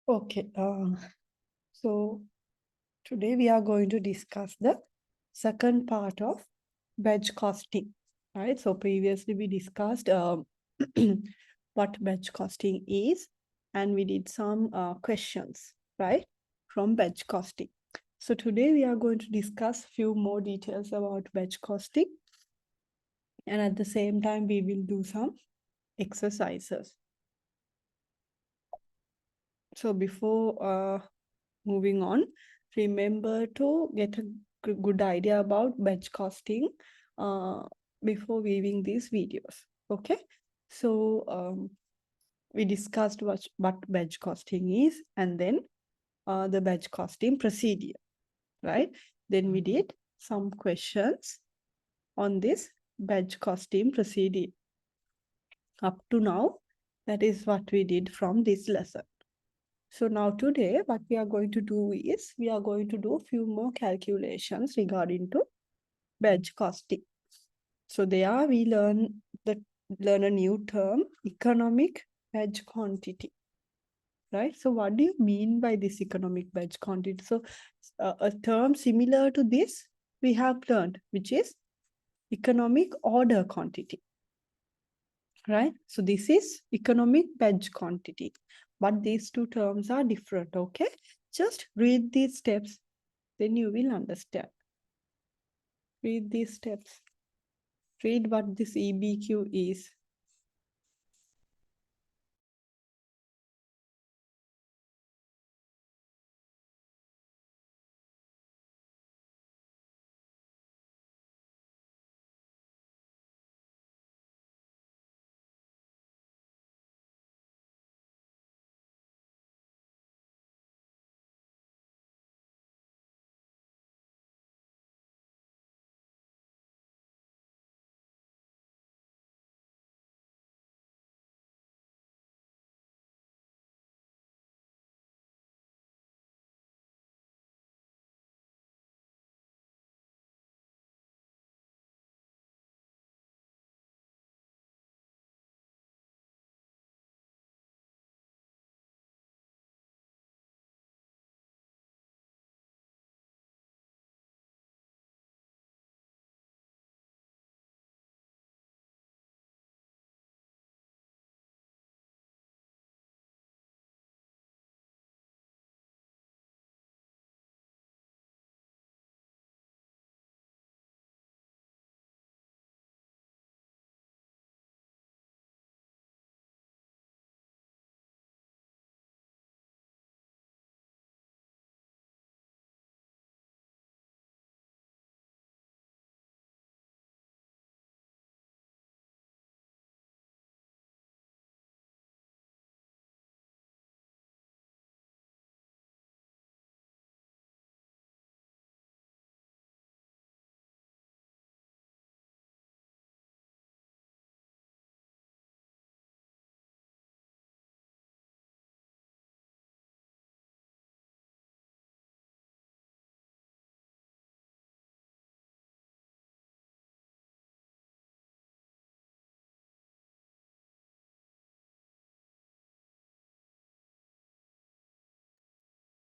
Okay, so today we are going to discuss the second part of batch costing, right? So previously we discussed what batch costing is, and we did some questions, right, from batch costing. So today we are going to discuss few more details about batch costing, and at the same time we will do some exercises. So before moving on, remember to get a good idea about batch costing uh, before viewing these videos. Okay, so we discussed what batch costing is, and then the batch costing procedure, right? Then we did some questions on this batch costing procedure. Up to now, that is what we did from this lesson. So now today, what we are going to do is, we are going to do a few more calculations regarding to batch costing. So there we learn a new term, economic batch quantity, right? So what do you mean by this economic batch quantity? So a term similar to this we have learned, which is economic order quantity, right? So this is economic batch quantity, but these two terms are different, okay? Just read these steps, then you will understand. Read these steps. Read what this EBQ is.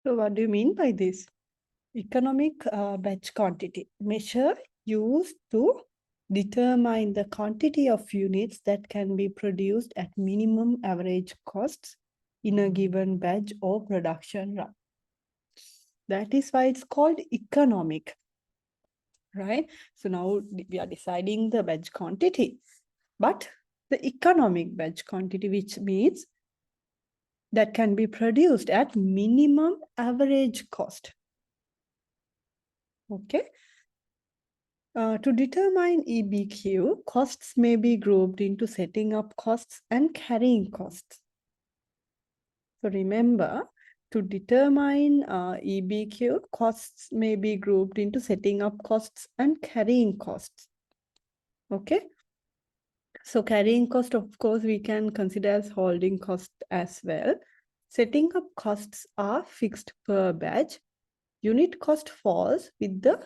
So what do you mean by this? Economic batch quantity, measure used to determine the quantity of units that can be produced at minimum average costs in a given batch or production run. That is why it's called economic, right? So now we are deciding the batch quantity, but the economic batch quantity, which means that can be produced at minimum average cost. Okay. To determine EBQ, costs may be grouped into setting up costs and carrying costs. So remember, to determine EBQ, costs may be grouped into setting up costs and carrying costs. Okay. So carrying cost, of course, we can consider as holding cost as well. Setting up costs are fixed per batch. Unit cost falls with the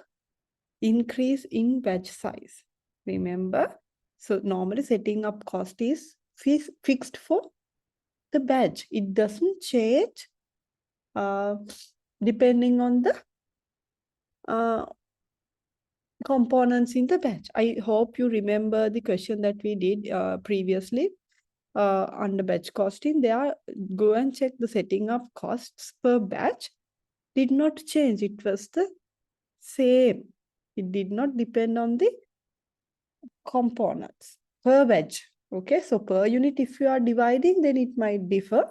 increase in batch size. Remember, so normally setting up cost is fixed for the batch. It doesn't change depending on the components in the batch. I hope you remember the question that we did previously under batch costing. There, go and check the setting up costs per batch did not change. It was the same. It did not depend on the components per batch. Okay, so per unit, if you are dividing, then it might differ,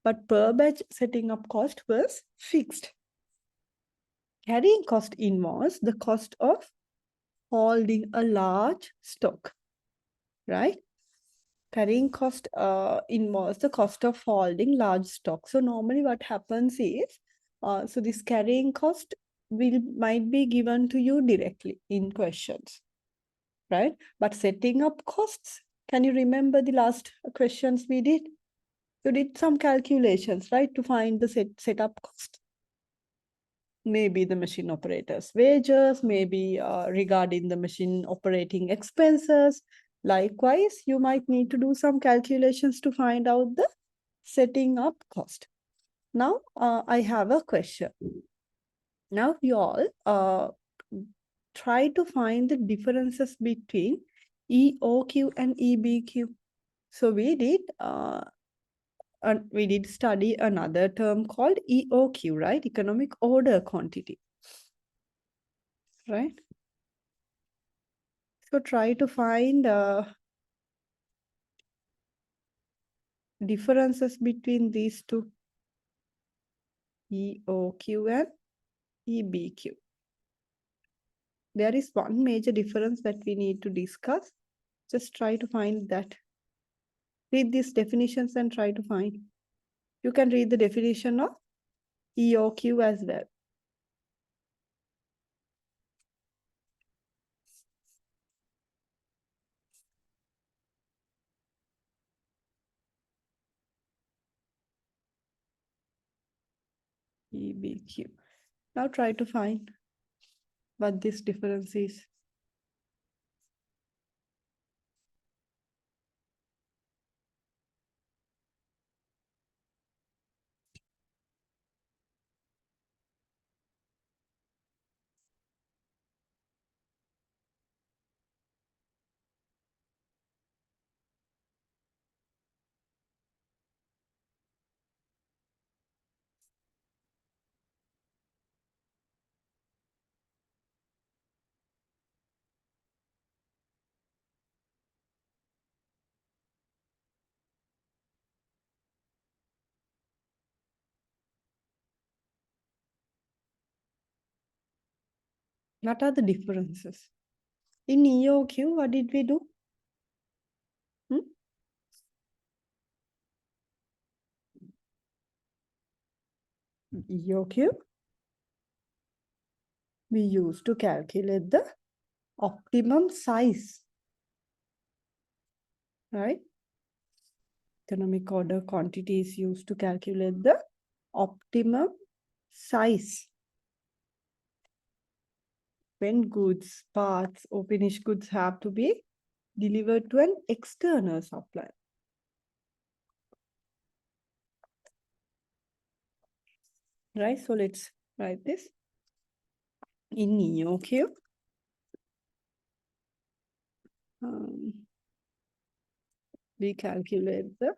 but per batch setting up cost was fixed. Carrying cost involves the cost of holding a large stock, right? Carrying cost involves the cost of holding large stock. So normally what happens is, so this carrying cost might be given to you directly in questions, right? But setting up costs, can you remember the last questions we did? You did some calculations, right, to find the setup cost. Maybe the machine operator's wages, maybe regarding the machine operating expenses. Likewise, you might need to do some calculations to find out the setting up cost. Now, I have a question. Now, you all try to find the differences between EOQ and EBQ. So we did study another term called EOQ, right? Economic order quantity, right? So try to find differences between these two, EOQ and EBQ. There is one major difference that we need to discuss. Just try to find that. Read these definitions and try to find. You can read the definition of EOQ as well. EBQ. Now try to find what this difference is. What are the differences? In EOQ, what did we do? EOQ, we use to calculate the optimum size, right? Economic order quantity is used to calculate the optimum size. When goods, parts, or finished goods have to be delivered to an external supplier. Right, so let's write this. In EOQ, we calculate the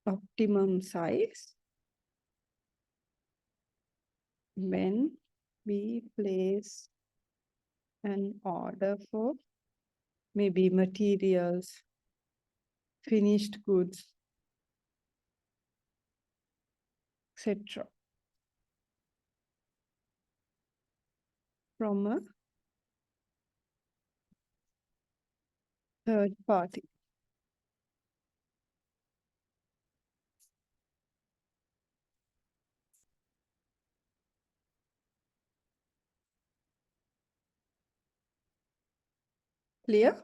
optimum size when we place an order for maybe materials, finished goods, etc. from a third party. Clear?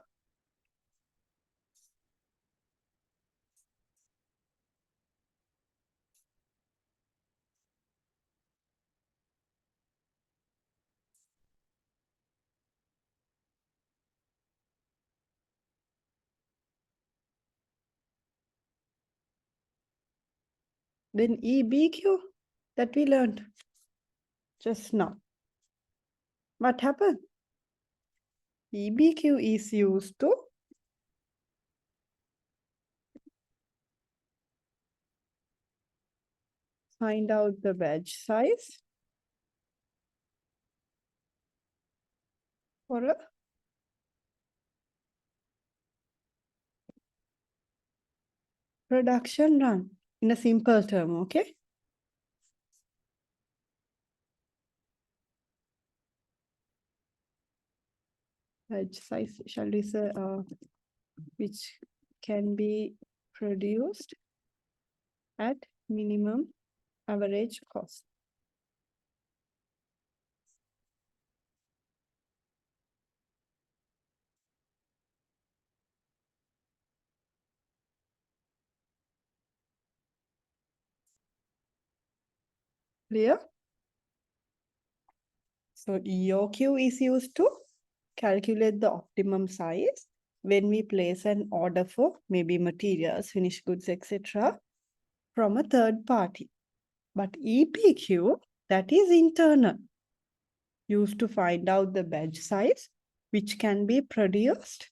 Then EBQ that we learned just now. What happened? EBQ is used to find out the batch size for a production run in a simple term, okay? Batch size, shall we say, which can be produced at minimum average cost. Clear? So EOQ is used to calculate the optimum size when we place an order for maybe materials, finished goods, etc. from a third party. But EPQ, that is internal, used to find out the batch size which can be produced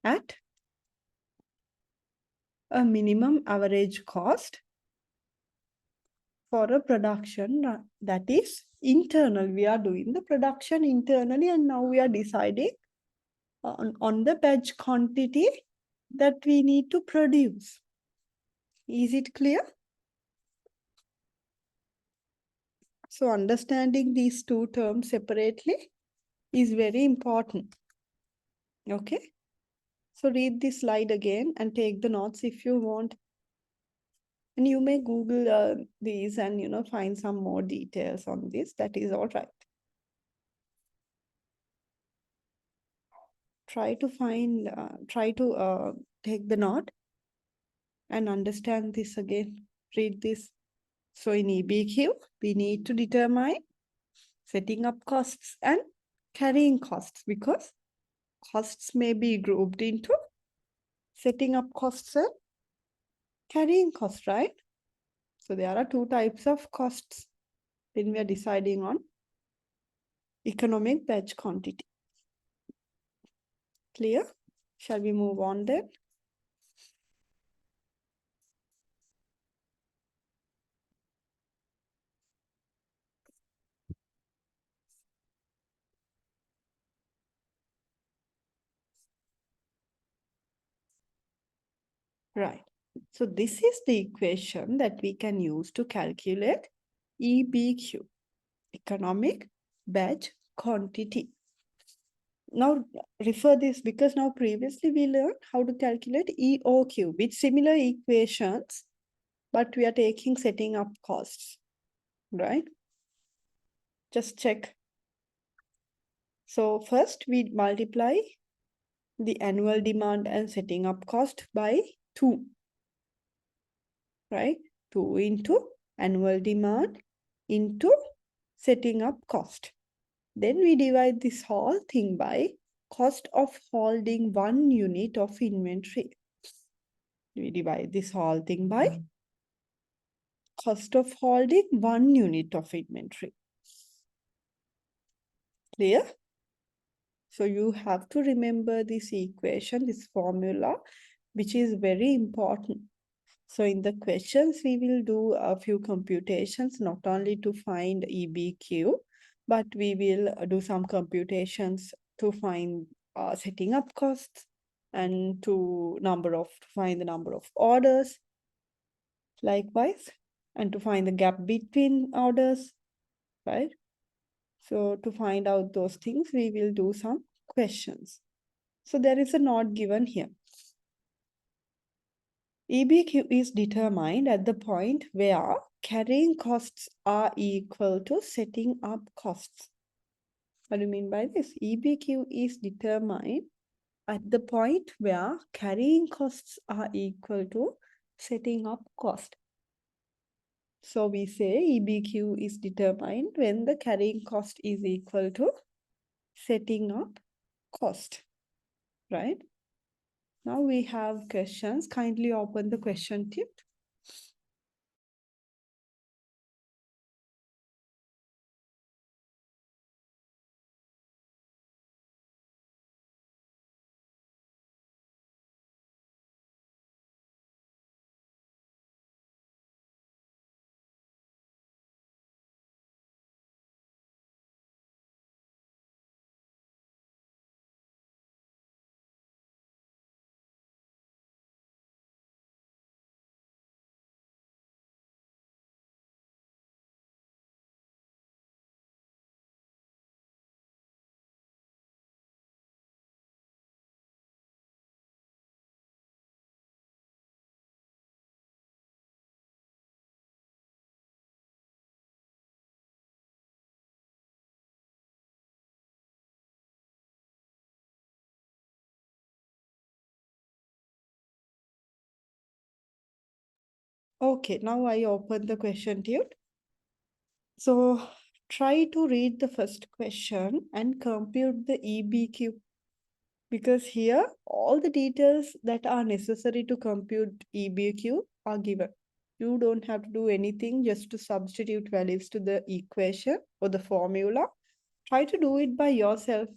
at a minimum average cost for a production run. That is internal. We are doing the production internally and now we are deciding on the batch quantity that we need to produce. Is it clear? So understanding these two terms separately is very important. Okay. So read this slide again and take the notes if you want. And you may Google these and, find some more details on this. That is all right. Try to take the note and understand this again. Read this. So in EBQ, we need to determine setting up costs and carrying costs because costs may be grouped into setting up costs and carrying costs, right? So there are two types of costs when we are deciding on economic batch quantity. Clear? Shall we move on then? Right. So this is the equation that we can use to calculate EBQ, economic batch quantity. Now refer this because now previously we learned how to calculate EOQ with similar equations, but we are taking setting up costs, right? Just check. So first we multiply the annual demand and setting up cost by 2, right? 2 into annual demand into setting up cost. Then we divide this whole thing by cost of holding 1 unit of inventory. We divide this whole thing by cost of holding 1 unit of inventory. Clear? So you have to remember this equation, this formula, which is very important. So in the questions, we will do a few computations, not only to find EBQ, but we will do some computations to find setting up costs and to find the number of orders, likewise, and to find the gap between orders, right? So to find out those things, we will do some questions. So there is a note given here. EBQ is determined at the point where carrying costs are equal to setting up costs. What do you mean by this? EBQ is determined at the point where carrying costs are equal to setting up cost. So we say EBQ is determined when the carrying cost is equal to setting up cost, right? Now we have questions. Kindly open the question tip. Okay, now I open the question tube. So try to read the first question and compute the EBQ, because here all the details that are necessary to compute EBQ are given. You don't have to do anything, just to substitute values to the equation or the formula. Try to do it by yourself.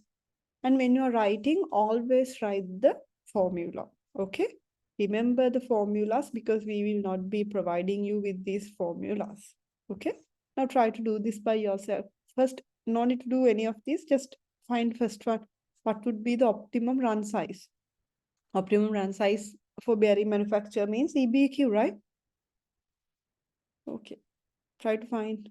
And when you're writing, always write the formula. Okay? Remember the formulas, because we will not be providing you with these formulas. Okay? Now try to do this by yourself. First, no need to do any of this. Just find first one. What would be the optimum run size? Optimum run size for bearing manufacture means EBQ, right? Okay. Try to find.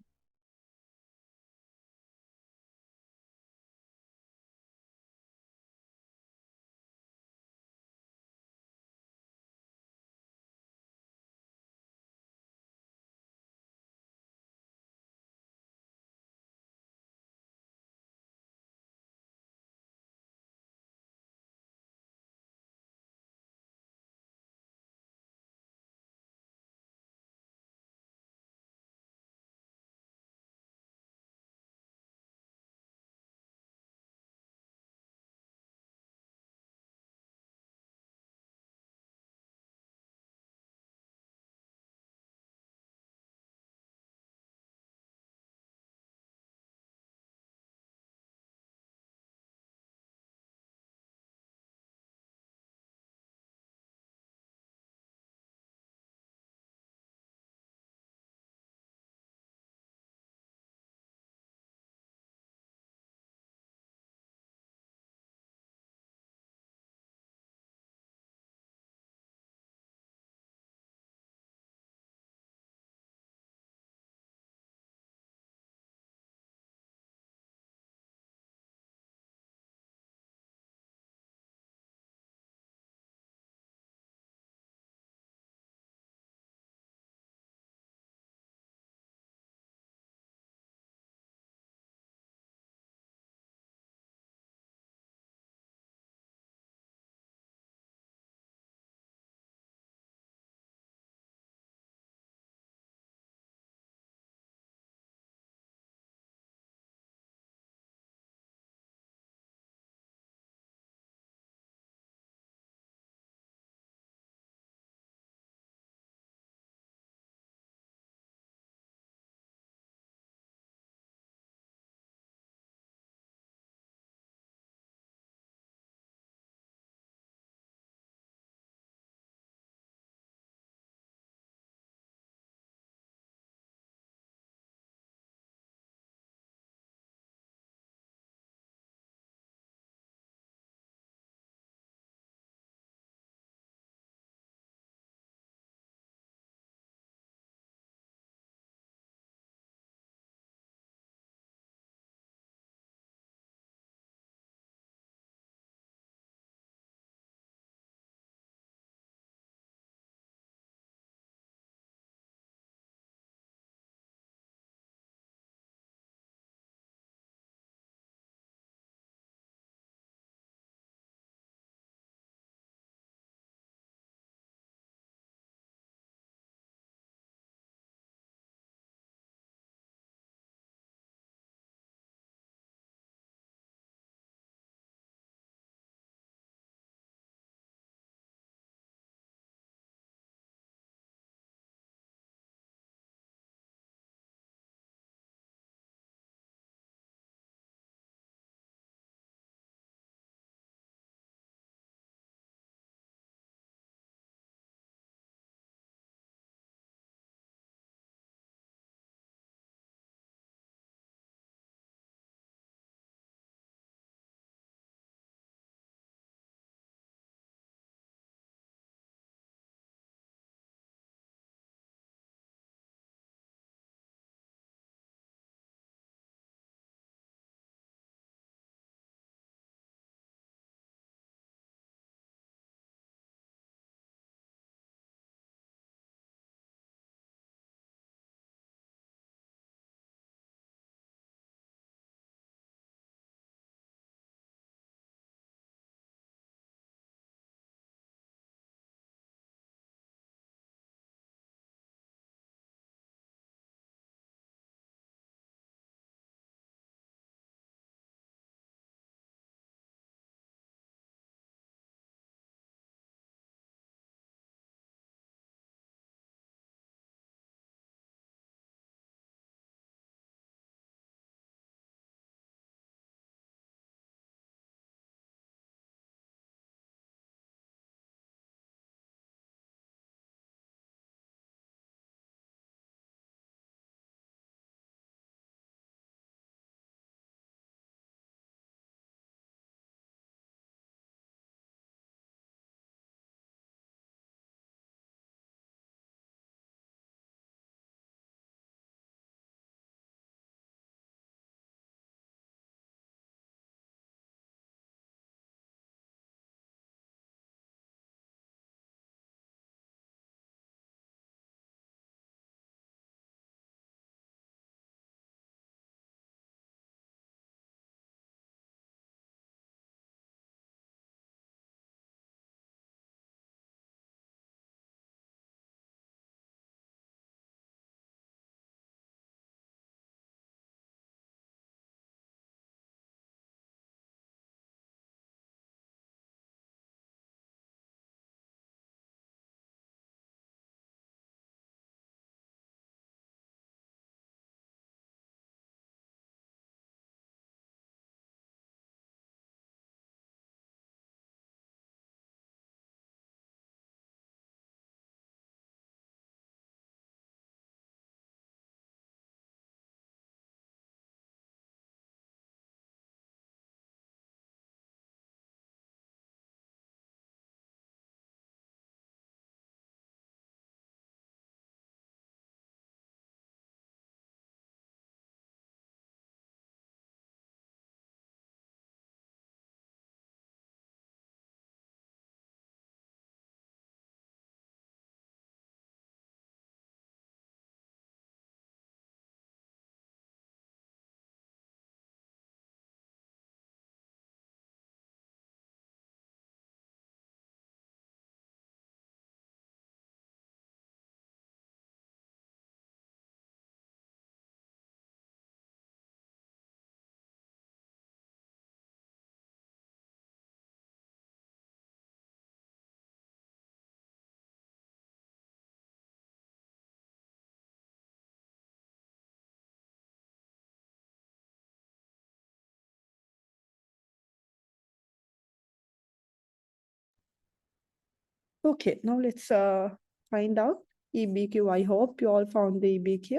Okay, now let's find out EBQ. I hope you all found the EBQ.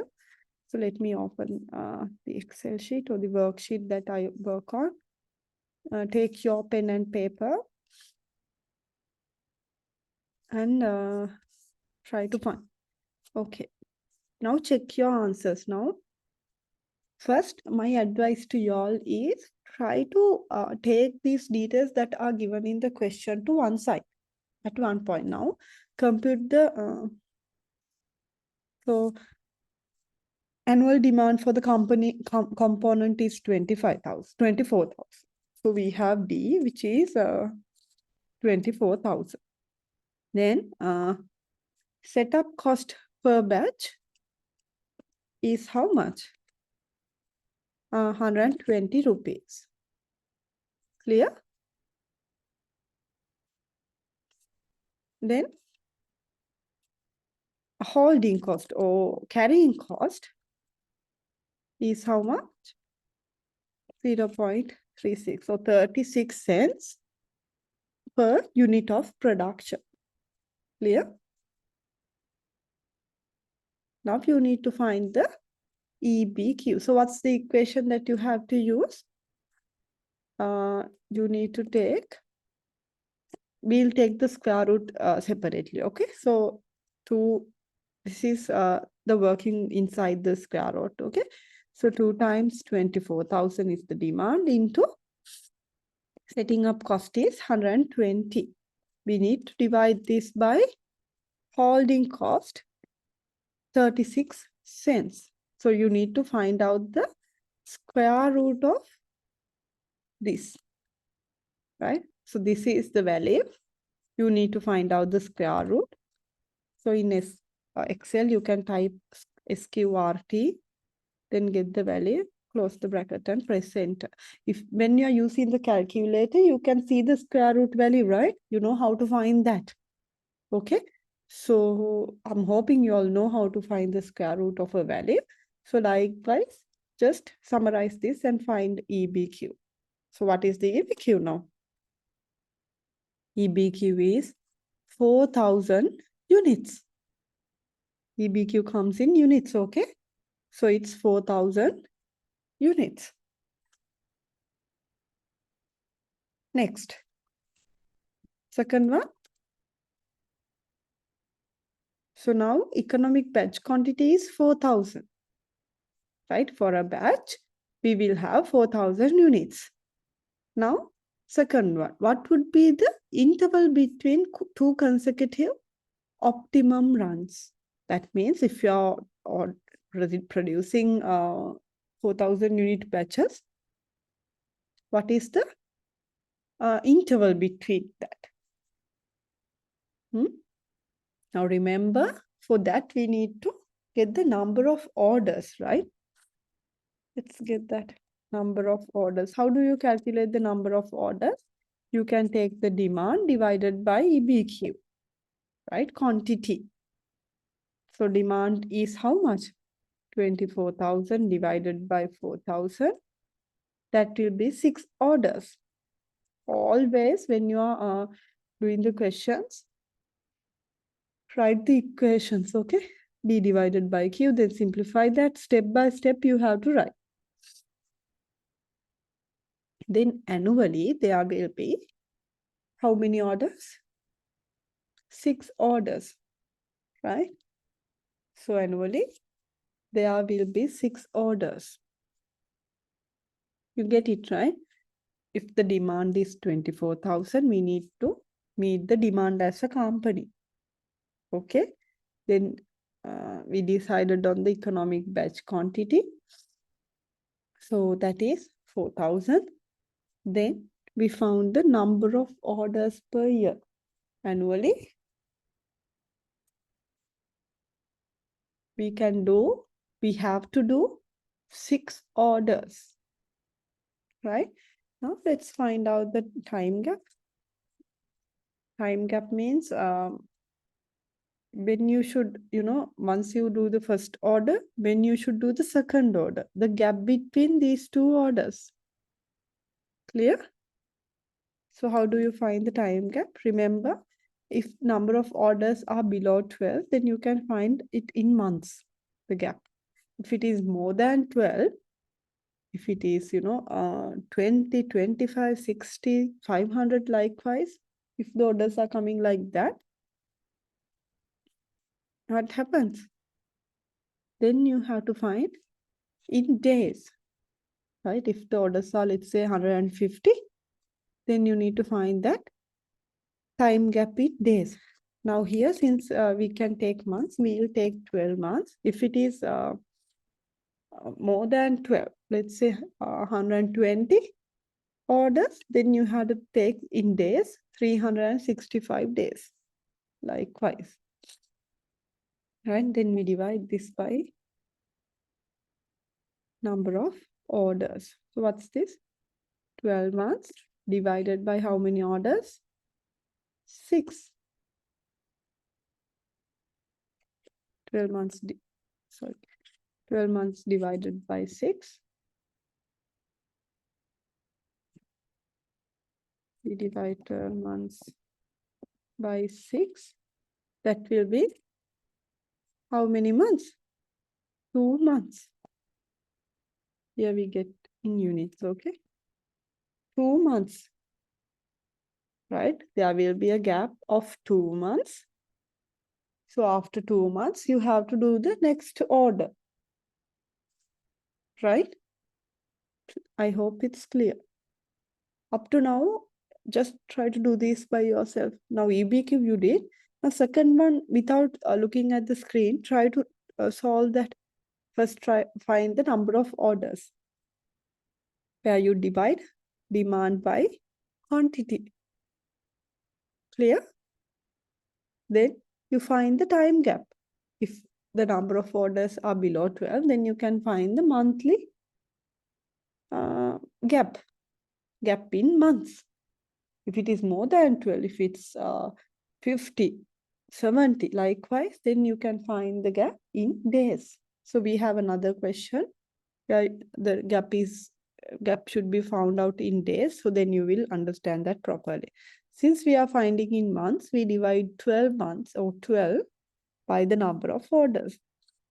So let me open the Excel sheet or the worksheet that I work on. Take your pen and paper and try to find. Okay, now check your answers now. First, my advice to y'all is try to take these details that are given in the question to one side at one point. Now compute the so annual demand for the company component is 24,000. So we have D, which is 24,000. Then setup cost per batch is how much? 120 rupees. Clear? Then holding cost or carrying cost is how much? 0.36 or 36 cents per unit of production. Clear? Now you need to find the EBQ. So what's the equation that you have to use? You need to take, we'll take the square root separately, okay? So this is the working inside the square root, okay? So 2 times 24,000 is the demand into setting up cost is 120. We need to divide this by holding cost 36 cents. So you need to find out the square root of this, right? So this is the value. You need to find out the square root. So in Excel, you can type SQRT, then get the value, close the bracket and press enter. When you're using the calculator, you can see the square root value, right? You know how to find that. Okay. So I'm hoping you all know how to find the square root of a value. So likewise, just summarize this and find EBQ. So what is the EBQ now? EBQ is 4,000 units. EBQ comes in units, okay? So it's 4,000 units. Next. Second one. So now economic batch quantity is 4,000. Right? For a batch, we will have 4,000 units. Now, second one. What would be the interval between two consecutive optimum runs? That means if you're producing 4,000 unit batches, what is the interval between that? Now remember, for that we need to get the number of orders, right? Let's get that number of orders. How do you calculate the number of orders? You can take the demand divided by EBQ, right? Quantity. So demand is how much? 24,000 divided by 4,000. That will be 6 orders. Always when you are doing the questions, write the equations, okay? D divided by Q, then simplify that step by step you have to write. Then annually there will be how many orders? 6 orders, right? So annually there will be 6 orders. You get it, right? If the demand is 24,000, we need to meet the demand as a company. Okay, then we decided on the economic batch quantity. So that is 4,000. Then we found the number of orders per year annually. We have to do 6 orders, right? Now let's find out the time gap. Time gap means when you should, once you do the first order, when you should do the second order, the gap between these 2 orders. Clear? So how do you find the time gap? Remember, If number of orders are below 12, then you can find it in months, the gap. If it is more than 12, if it is, 20, 25, 60, 500 likewise, if the orders are coming like that, what happens? Then you have to find in days, right? If the orders are, let's say, 150, then you need to find that time gap in days. Now here, since we can take months, we will take 12 months. If it is more than 12, let's say 120 orders, then you have to take in days, 365 days, likewise. Right, then we divide this by number of orders. So what's this? 12 months divided by how many orders? 6. 12 months, 12 months divided by 6. We divide 12 months by 6. That will be how many months? 2 months. Here we get in units, okay? 2 months, right? There will be a gap of 2 months. So after 2 months, you have to do the next order, right? I hope it's clear. Up to now, just try to do this by yourself. Now EBQ you did. Now second one, without looking at the screen, try to solve that. First try find the number of orders where you divide demand by quantity. Clear? Then you find the time gap. If the number of orders are below 12, then you can find the monthly gap in months. If it is more than 12, if it's 50, 70, likewise, then you can find the gap in days. So we have another question where the gap should be found out in days. So then you will understand that properly. Since we are finding in months, we divide 12 months or 12 by the number of orders.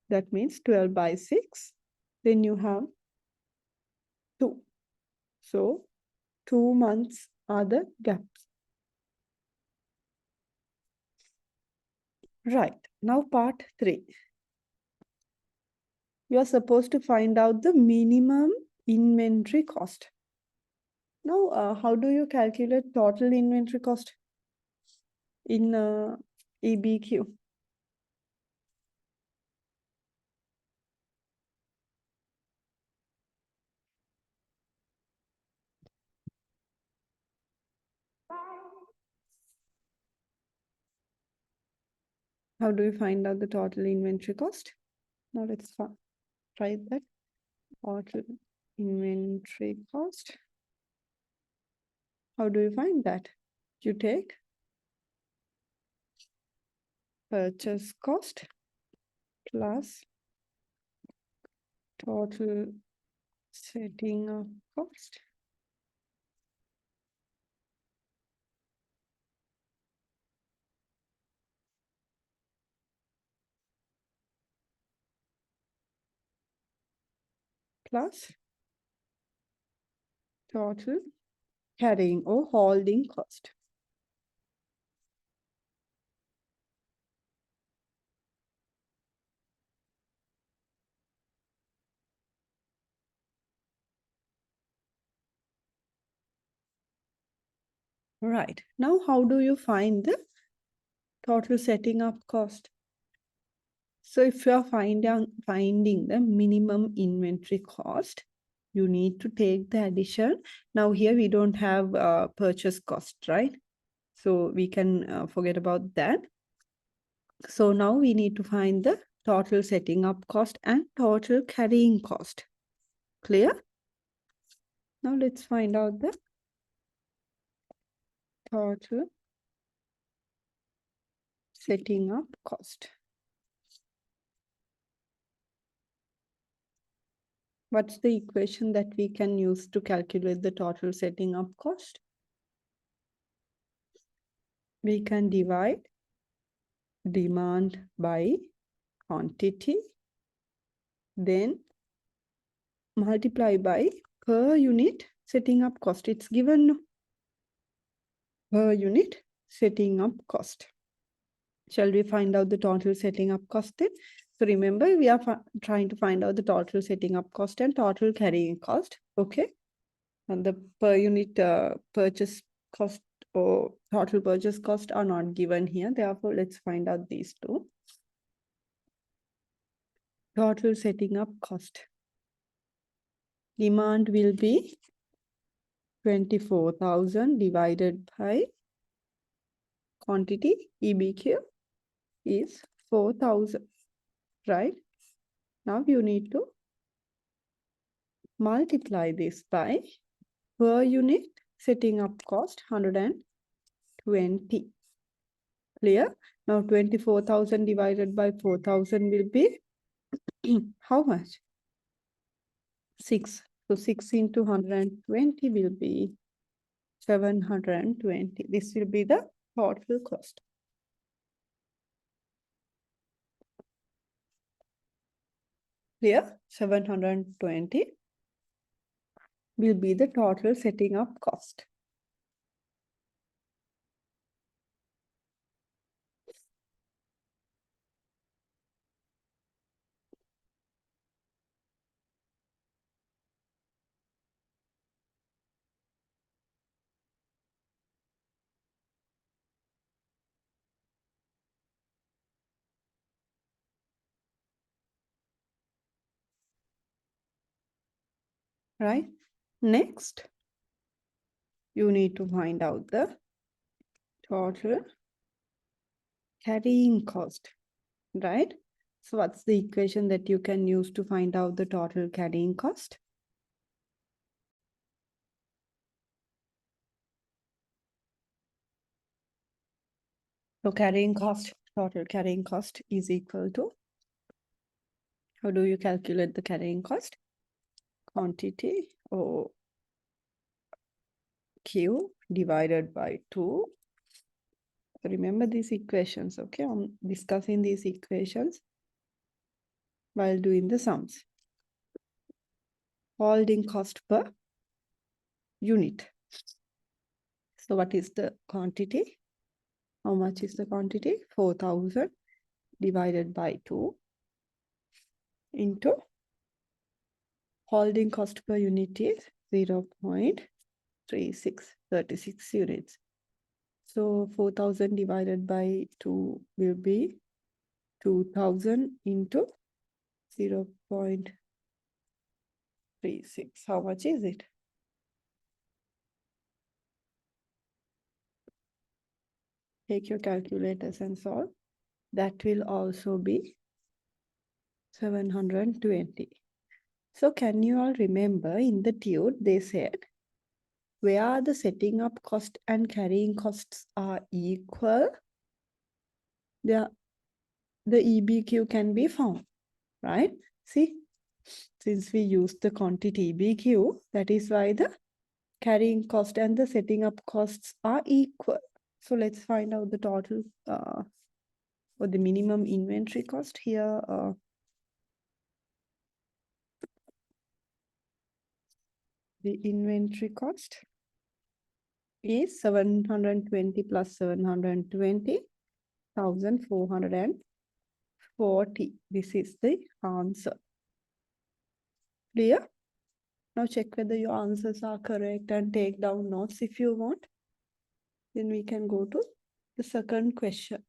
That means 12 by 6. Then you have 2. So 2 months are the gaps. Right. Now part 3. You are supposed to find out the minimum inventory cost. Now, how do you calculate total inventory cost in EBQ? How do you find out the total inventory cost? Now let's try that. Total inventory cost. How do you find that? You take purchase cost plus total setting up cost plus total carrying or holding cost. Right. Now, how do you find the total setting up cost? So if you are finding the minimum inventory cost, you need to take the addition. Now here we don't have purchase cost, right? So we can forget about that. So now we need to find the total setting up cost and total carrying cost. Clear? Now let's find out the total setting up cost. What's the equation that we can use to calculate the total setting up cost? we can divide demand by quantity, then multiply by per unit setting up cost. It's given per unit setting up cost. Shall we find out the total setting up cost then? So remember, we are trying to find out the total setting up cost and total carrying cost. Okay. And the per unit purchase cost or total purchase cost are not given here. Therefore, let's find out these two. Total setting up cost. Demand will be 24,000 divided by quantity, EBQ is 4,000, right? Now you need to multiply this by per unit setting up cost 120. Clear? Now 24,000 divided by 4,000 will be how much? 6. So 6 into 120 will be 720. This will be the total cost. Clear? 720 will be the total setting up cost. Right? Next, you need to find out the total carrying cost, right? So what's the equation that you can use to find out the total carrying cost? So carrying cost, total carrying cost is equal to, how do you calculate the carrying cost? Quantity or Q divided by 2. Remember these equations, okay? I'm discussing these equations while doing the sums. Holding cost per unit. So what is the quantity? How much is the quantity? 4,000 divided by 2 into holding cost per unit is 0.3636 units. So 4,000 divided by 2 will be 2,000 into 0.36. How much is it? Take your calculators and solve. That will also be 720. So can you all remember in the tune they said where the setting up cost and carrying costs are equal, the EBQ can be found, right? See, since we use the quantity EBQ, that is why the carrying cost and the setting up costs are equal. So let's find out the total or the minimum inventory cost here. The inventory cost is 720 plus 720, 1,440. This is the answer. Clear? Now check whether your answers are correct and take down notes if you want. Then we can go to the second question.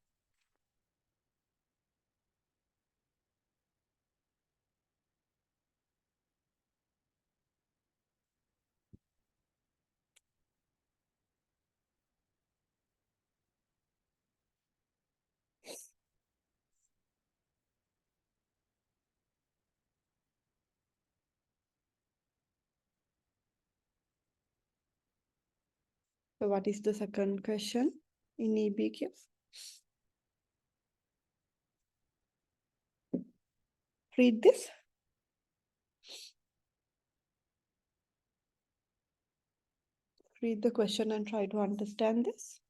So what is the second question in EBQ? Read this. Read the question and try to understand this.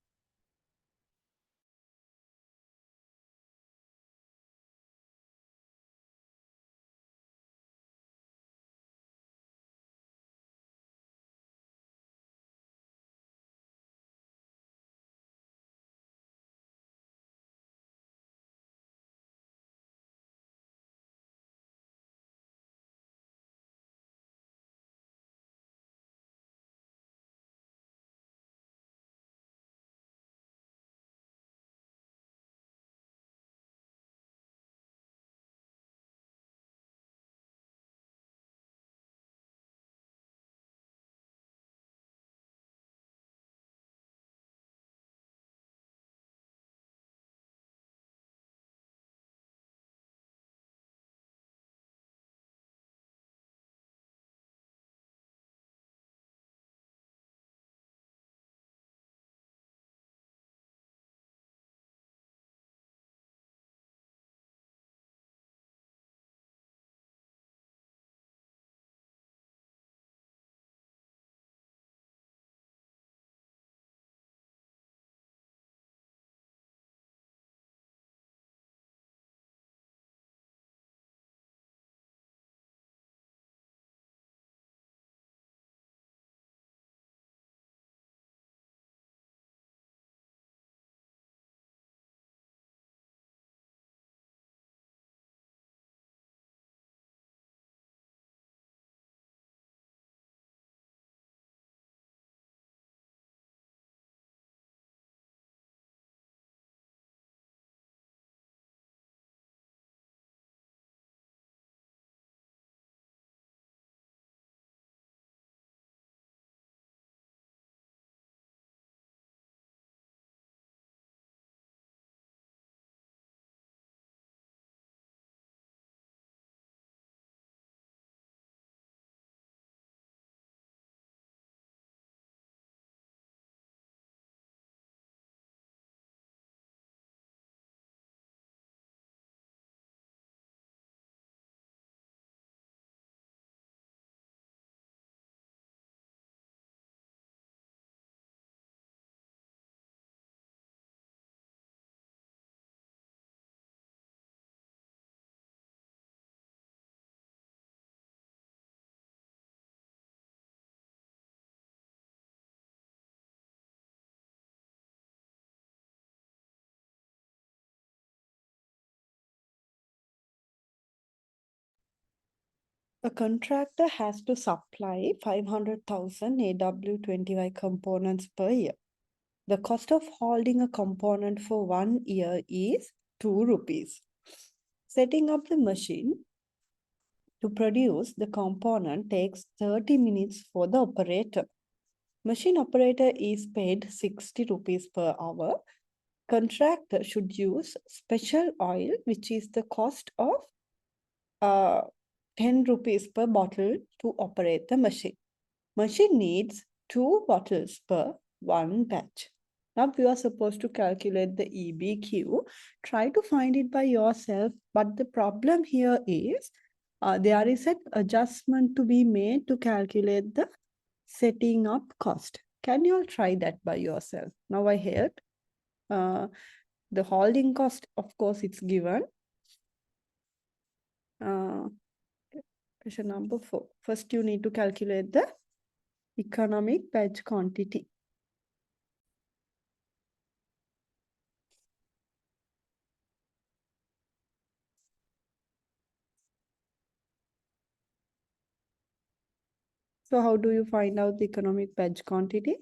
A contractor has to supply 500,000 AW20Y components per year. The cost of holding a component for 1 year is 2 rupees. Setting up the machine to produce the component takes 30 minutes for the operator. Machine operator is paid 60 rupees per hour. Contractor should use special oil, which is the cost of uh, 10 rupees per bottle to operate the machine. Machine needs 2 bottles per one batch. Now you are supposed to calculate the EBQ. Try to find it by yourself, but the problem here is there is an adjustment to be made to calculate the setting up cost. Can you all try that by yourself? Now I helped. The holding cost, of course, it's given. Question number 4. First, you need to calculate the economic batch quantity. So how do you find out the economic batch quantity?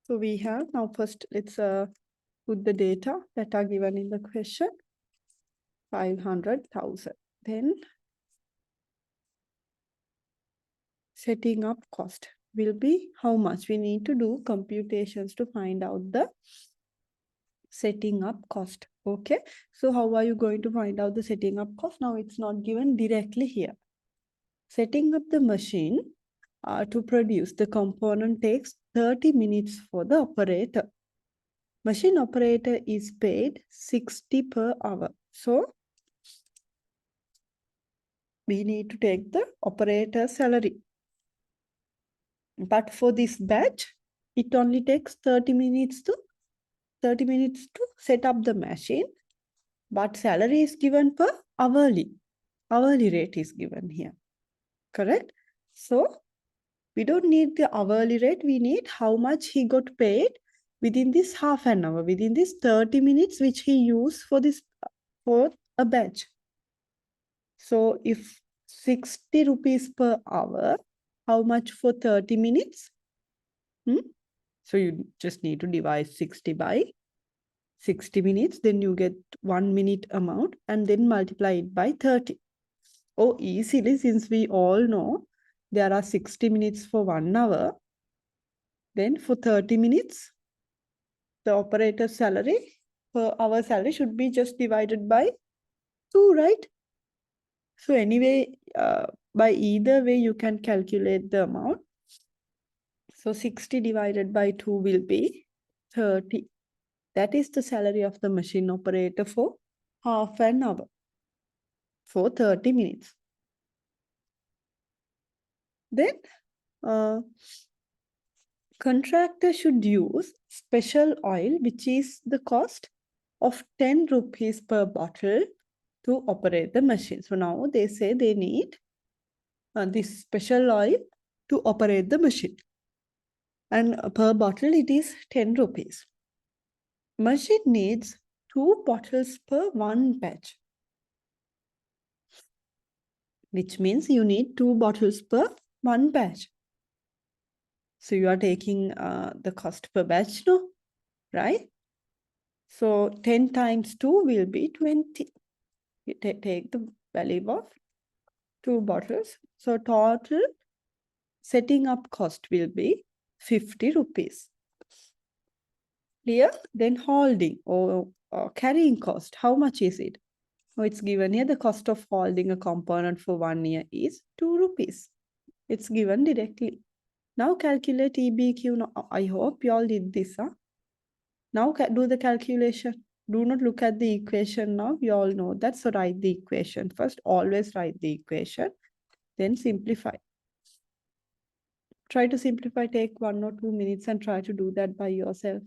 So we have now first let's put the data that are given in the question. 500,000. Then setting up cost will be how much? We need to do computations to find out the setting up cost. Okay. So how are you going to find out the setting up cost? Now it's not given directly here. Setting up the machine to produce the component takes 30 minutes for the operator. Machine operator is paid 60 per hour. So we need to take the operator salary. But for this batch, it only takes 30 minutes to set up the machine. But salary is given per hourly. Hourly rate is given here. Correct? So we don't need the hourly rate. We need how much he got paid within this half an hour, within this 30 minutes which he used for this for a batch. So if 60 rupees per hour, how much for 30 minutes? So you just need to divide 60 by 60 minutes, then you get 1 minute amount and then multiply it by 30. Oh, easily, since we all know there are 60 minutes for 1 hour, then for 30 minutes, the operator's salary per hour salary should be just divided by 2, right? So anyway, by either way, you can calculate the amount. So 60 divided by 2 will be 30. That is the salary of the machine operator for half an hour, for 30 minutes. Then contractor should use special oil, which is the cost of 10 rupees per bottle to operate the machine. So now they say they need this special oil to operate the machine. And per bottle it is 10 rupees. Machine needs 2 bottles per one batch, which means you need 2 bottles per one batch. So you are taking the cost per batch, no? Right? So 10 times 2 will be 20. You take the value of 2 bottles. So total setting up cost will be 50 rupees. Clear? Then holding or carrying cost, how much is it? Oh, it's given here the cost of holding a component for 1 year is 2 rupees. It's given directly. Now calculate EBQ. Now, I hope you all did this. Huh? Now do the calculation. Do not look at the equation now. You all know that. So write the equation first. Always write the equation. Then simplify. Try to simplify. Take 1 or 2 minutes and try to do that by yourself.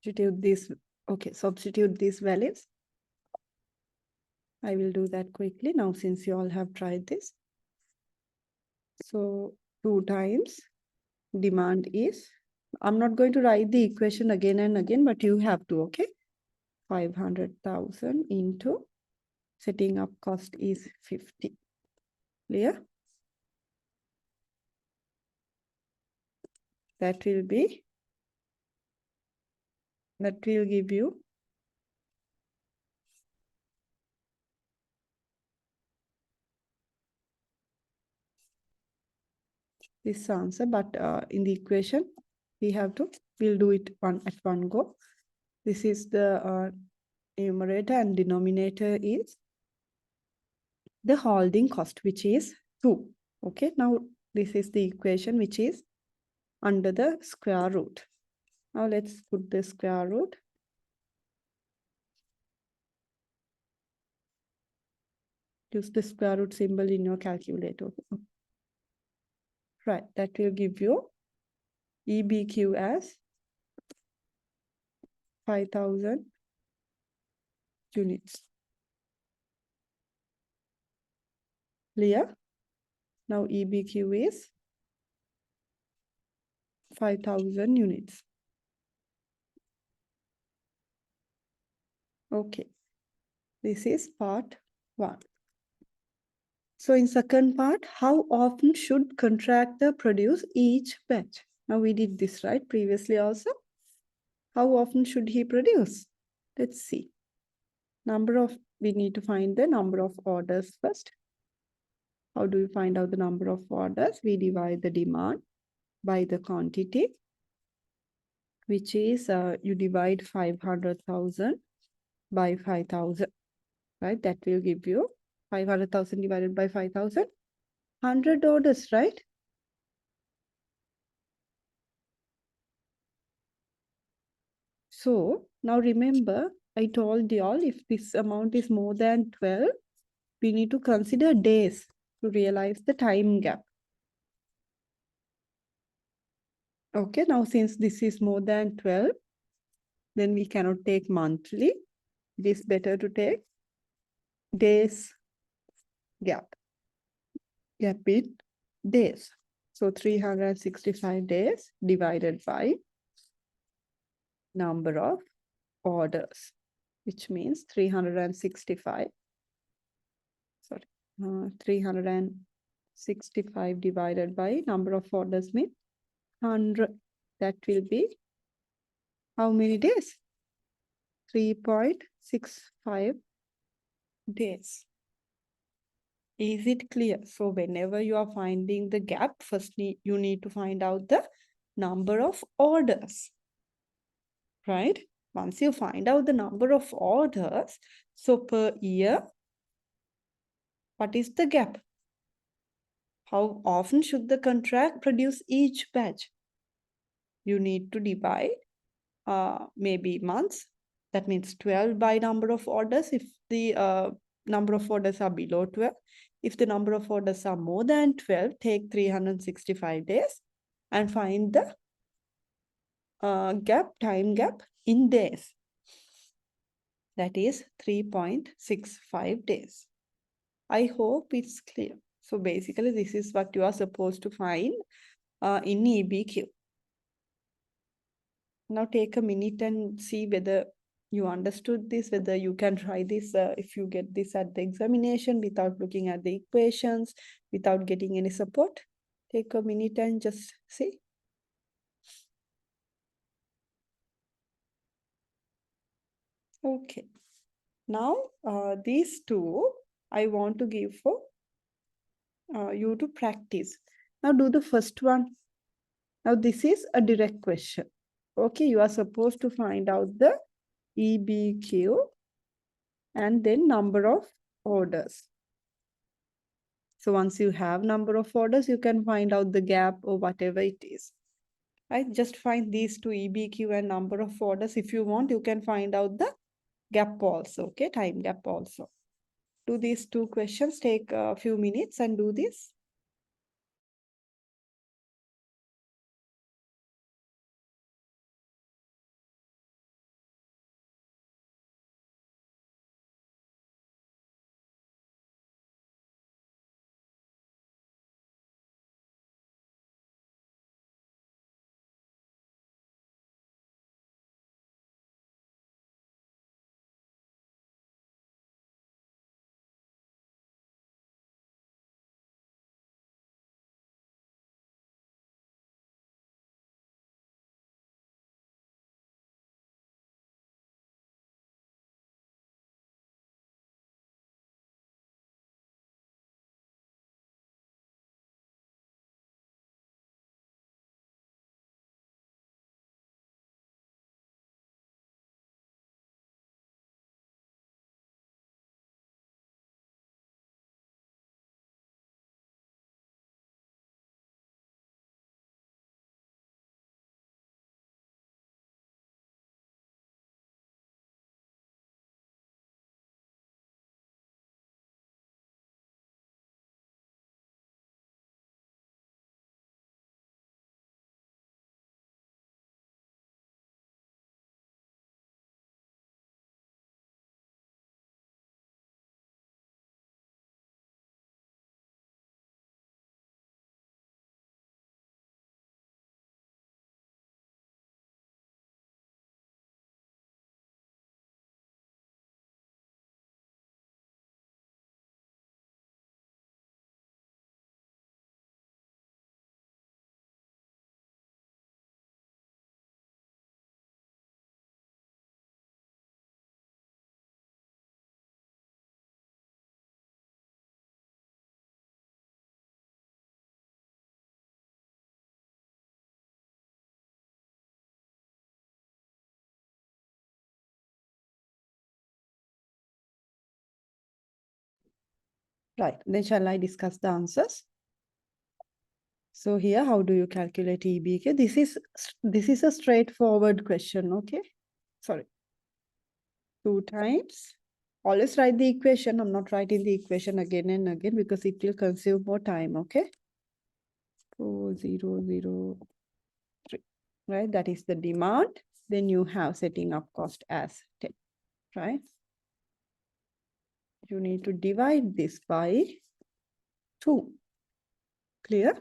substitute this. Okay, substitute these values. I will do that quickly now since you all have tried this. So 2 times demand is, I'm not going to write the equation again and again, but you have to, okay? 500,000 into setting up cost is 50. Clear? That will give you this answer, but in the equation, we'll do it at one go. This is the numerator and denominator is the holding cost, which is 2. Okay, now this is the equation which is under the square root. Now let's put the square root. Use the square root symbol in your calculator. Right, that will give you EBQ as 5,000 units. Clear? Now EBQ is 5,000 units. Okay, this is part 1. So in second part, how often should contractor produce each batch? Now we did this right previously also. How often should he produce? Let's see. We need to find the number of orders first. How do we find out the number of orders? We divide the demand by the quantity, which is you divide 500,000 by 5,000, right? That will give you 500,000 divided by 5,000, 100 orders, right? So now remember, I told you all if this amount is more than 12, we need to consider days to realize the time gap. Okay, now since this is more than 12, then we cannot take monthly. It is better to take days gap in days. So 365 days divided by number of orders, which means 365. 365 divided by number of orders means 100. That will be how many days? 3.65 days. Is it clear? So whenever you are finding the gap, firstly, you need to find out the number of orders, right? Once you find out the number of orders, so per year, what is the gap? How often should the contract produce each batch? You need to divide maybe months. That means 12 by number of orders if the number of orders are below 12. If the number of orders are more than 12, take 365 days and find the time gap in days. That is 3.65 days. I hope it's clear. So basically, this is what you are supposed to find in EBQ. Now take a minute and see whether you understood this, whether you can try this if you get this at the examination without looking at the equations, without getting any support. Take a minute and just see. Okay. Now, these two, I want to give for you to practice. Now do the first one. Now this is a direct question. Okay, you are supposed to find out the EBQ and then number of orders. So once you have number of orders, you can find out the gap or whatever it is. Right? Just find these two, EBQ and number of orders. If you want, you can find out the gap also, okay? Time gap also. Do these two questions, take a few minutes and do this. Right. Then shall I discuss the answers? So here, how do you calculate EBQ? This is a straightforward question, okay? Sorry. 2 times. Always write the equation. I'm not writing the equation again and again because it will consume more time, okay? 4003, right? That is the demand. Then you have setting up cost as 10, right? You need to divide this by 2. Clear?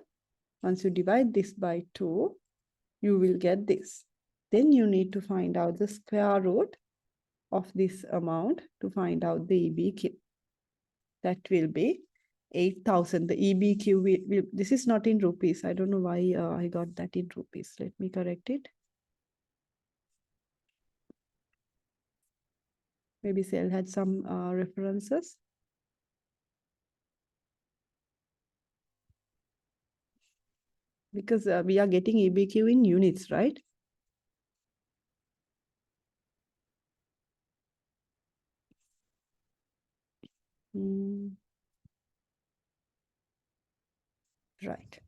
Once you divide this by 2, you will get this. Then you need to find out the square root of this amount to find out the EBQ. That will be 8,000. The EBQ will, this is not in rupees. I don't know why I got that in rupees. Let me correct it. Maybe Sel had some references. Because we are getting EBQ in units, right? Right.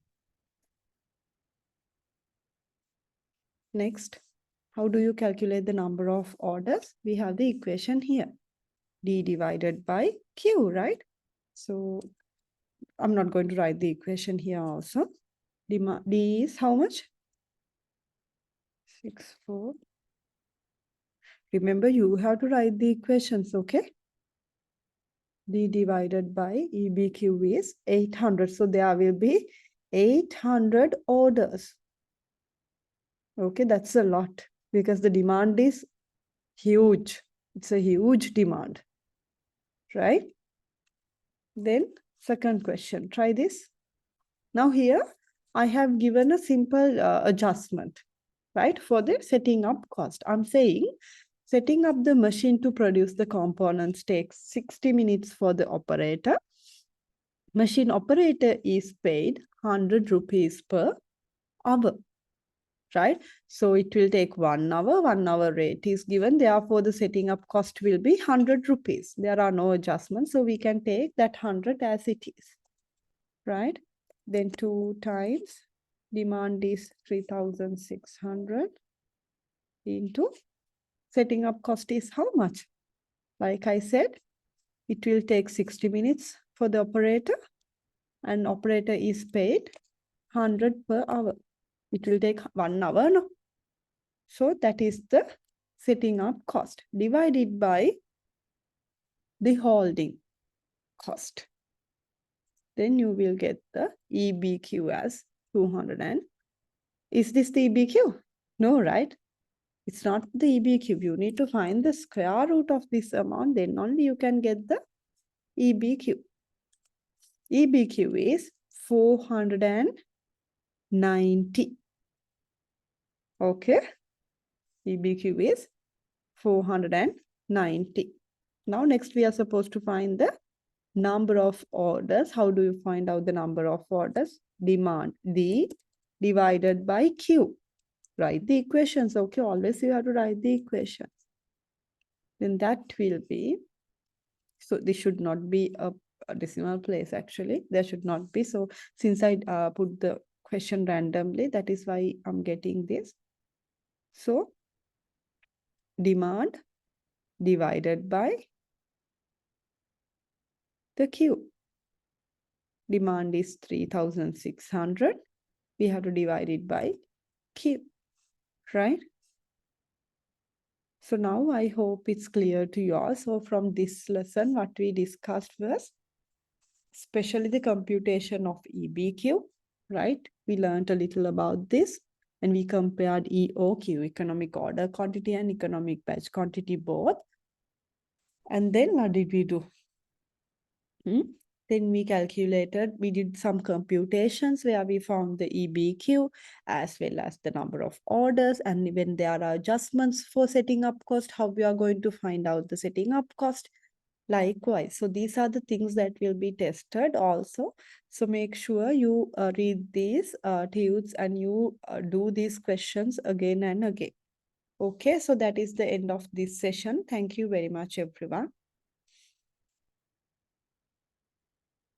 Next, how do you calculate the number of orders? We have the equation here. D divided by Q, right? So I'm not going to write the equation here also. D is how much? 64. Remember, you have to write the equations, okay? D divided by EBQ is 800. So there will be 800 orders. Okay, that's a lot because the demand is huge. It's a huge demand, right? Then second question, try this. Now here, I have given a simple adjustment, right? For the setting up cost. I'm saying setting up the machine to produce the components takes 60 minutes for the operator. Machine operator is paid 100 rupees per hour, right? So it will take 1 hour, 1 hour rate is given. Therefore, the setting up cost will be 100 rupees. There are no adjustments. So we can take that 100 as it is, right? Then 2 times demand is 3,600 into setting up cost is how much? Like I said, it will take 60 minutes for the operator and operator is paid 100 per hour. It will take 1 hour, no? So that is the setting up cost divided by the holding cost. Then you will get the EBQ as 200. And is this the EBQ? No, right? It's not the EBQ. You need to find the square root of this amount. Then only you can get the EBQ. EBQ is 490. Okay. EBQ is 490. Now next we are supposed to find the number of orders. How do you find out the number of orders? Demand, D divided by Q. Write the equations, okay? Always you have to write the equations. Then that will be, so this should not be a decimal place actually. There should not be. So since I put the question randomly, that is why I'm getting this. So demand divided by the Q. Demand is 3,600. We have to divide it by Q, right? So now I hope it's clear to you all. So from this lesson, what we discussed was especially the computation of EBQ, right? We learned a little about this and we compared EOQ, economic order quantity, and economic batch quantity both. And then what did we do? Then we did some computations where we found the EBQ as well as the number of orders. And when there are adjustments for setting up cost, how we are going to find out the setting up cost. Likewise, so these are the things that will be tested also. So make sure you read these tudes and you do these questions again and again. Okay, so that is the end of this session. Thank you very much, everyone.